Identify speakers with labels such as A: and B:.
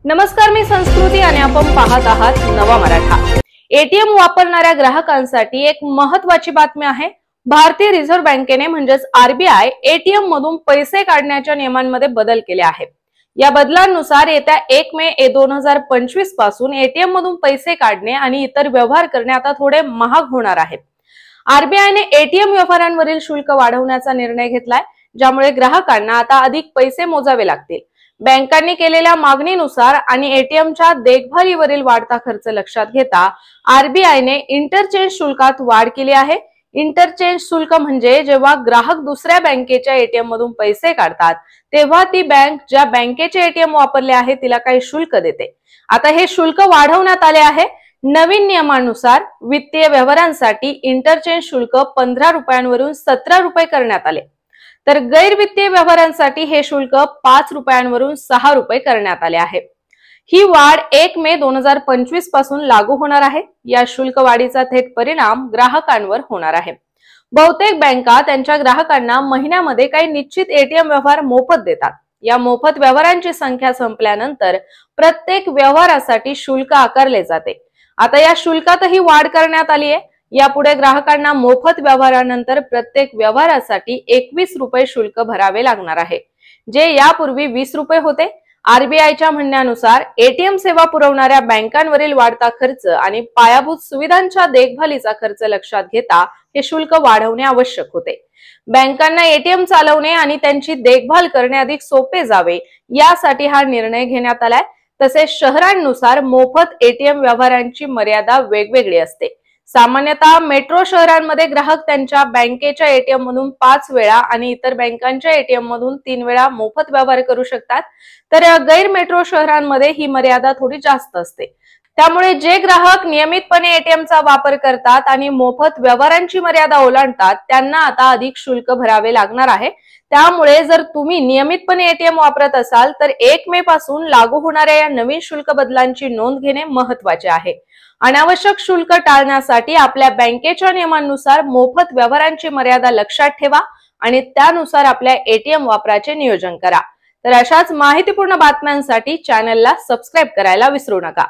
A: नमस्कार, मी संस्कृती आणि आपण पाहत आहात नवा मराठा। एटीएम वापरणाऱ्या ग्राहकांसाठी एक महत्त्वाची बातमी आहे। भारतीय रिझर्व्ह बँकेने म्हणजेच आरबीआय एटीएम मधून पैसे काढण्याच्या नियमांमध्ये बदल केले आहेत। या बदलांनुसार येत्या 1 मे 2025 पासून एटीएम मधून पैसे काढणे आणि इतर व्यवहार करणे आता थोडे महाग होणार आहे। आरबीआयने एटीएम व्यवहारांवरील शुल्क वाढवण्याचा निर्णय घेतलाय, ज्यामुळे ग्राहकांना आता अधिक पैसे मोजावे लागतील। बँकांनी केलेल्या मागणीनुसार आणि एटीएमच्या देखभालीवरील वाढता खर्च लक्षात घेता आरबीआयने इंटरचेंज शुल्कात वाढ केली आहे। इंटरचेंज शुल्क म्हणजे जेव्हा ग्राहक दुसऱ्या बँकेच्या एटीएम मधून पैसे काढतात तेव्हा ती बँक ज्या बँकेचे एटीएम वापरले आहे तिला काही शुल्क देते। आता हे शुल्क वाढवण्यात आले आहे। नवीन नियमानुसार वित्तीय व्यवहारांसाठी इंटरचेंज शुल्क 15 रुपयांवरून 17 रुपये करण्यात आले, तर गैर वित्तीय व्यवहारांसाठी हे शुल्क 5 रुपयांवरून 6 रुपये करण्यात आले आहे। ही वाढ 1 मे 2025 पासून लागू होणार आहे। या शुल्क वाढीचा थेट परिणाम ग्राहकांवर होणार आहे। बहुतेक बँका त्यांच्या ग्राहकांना महिन्यामध्ये काही निश्चित एटीएम व्यवहार मोफत देतात। या मोफत व्यवहारांची संख्या संपल्यानंतर प्रत्येक व्यवहारासाठी शुल्क आकारले जाते। आता या शुल्कातही वाढ करण्यात आली आहे। यापुढे ग्राहकांना मोफत व्यवहारानंतर प्रत्येक व्यवहारासाठी 21 रुपये शुल्क भरावे लागणार आहे, जे यापूर्वी 20 रुपये होते। आरबीआयच्या म्हणण्यानुसार एटीएम सेवा पुरवणाऱ्या बँकांवरील वाढता खर्च आणि पायाभूत सुविधांच्या देखभालीचा खर्च लक्षात घेता हे शुल्क वाढवणे आवश्यक होते। बँकांना एटीएम चालवणे आणि त्यांची देखभाल करणे अधिक सोपे जावे यासाठी हा निर्णय घेण्यात आलाय। तसेच शहरांनुसार मोफत एटीएम व्यवहारांची मर्यादा वेगवेगळी असते। सामान्यतः मेट्रो शहरांमध्ये ग्राहक त्यांच्या बँकेच्या एटीएम मधून 5 वेळा आणि इतर बँकांच्या एटीएम मधून 3 वेळा मोफत व्यवहार करू शकतात, तर गैर मेट्रो शहरांमध्ये ही मर्यादा थोडी जास्त असते। त्यामुळे जे ग्राहक नियमितपणे एटीएमचा वापर करतात आणि मोफत व्यवहारांची मर्यादा ओलांडतात त्यांना आता अधिक शुल्क भरावे लागणार आहे। त्यामुळे जर तुम्ही नियमितपणे एटीएम वापरत असाल तर 1 मे पासून लागू होणाऱ्या या नवीन शुल्क बदलांची नोंद घेणे महत्त्वाचे आहे। अनावश्यक शुल्क टाळण्यासाठी आपल्या बँकेच्या नियमांनुसार मोफत व्यवहारांची मर्यादा लक्षात ठेवा आणि त्यानुसार आपल्या एटीएम वापराचे नियोजन करा। तर अशाच माहितीपूर्ण बातम्यांसाठी चॅनलला सबस्क्राइब करायला विसरू नका।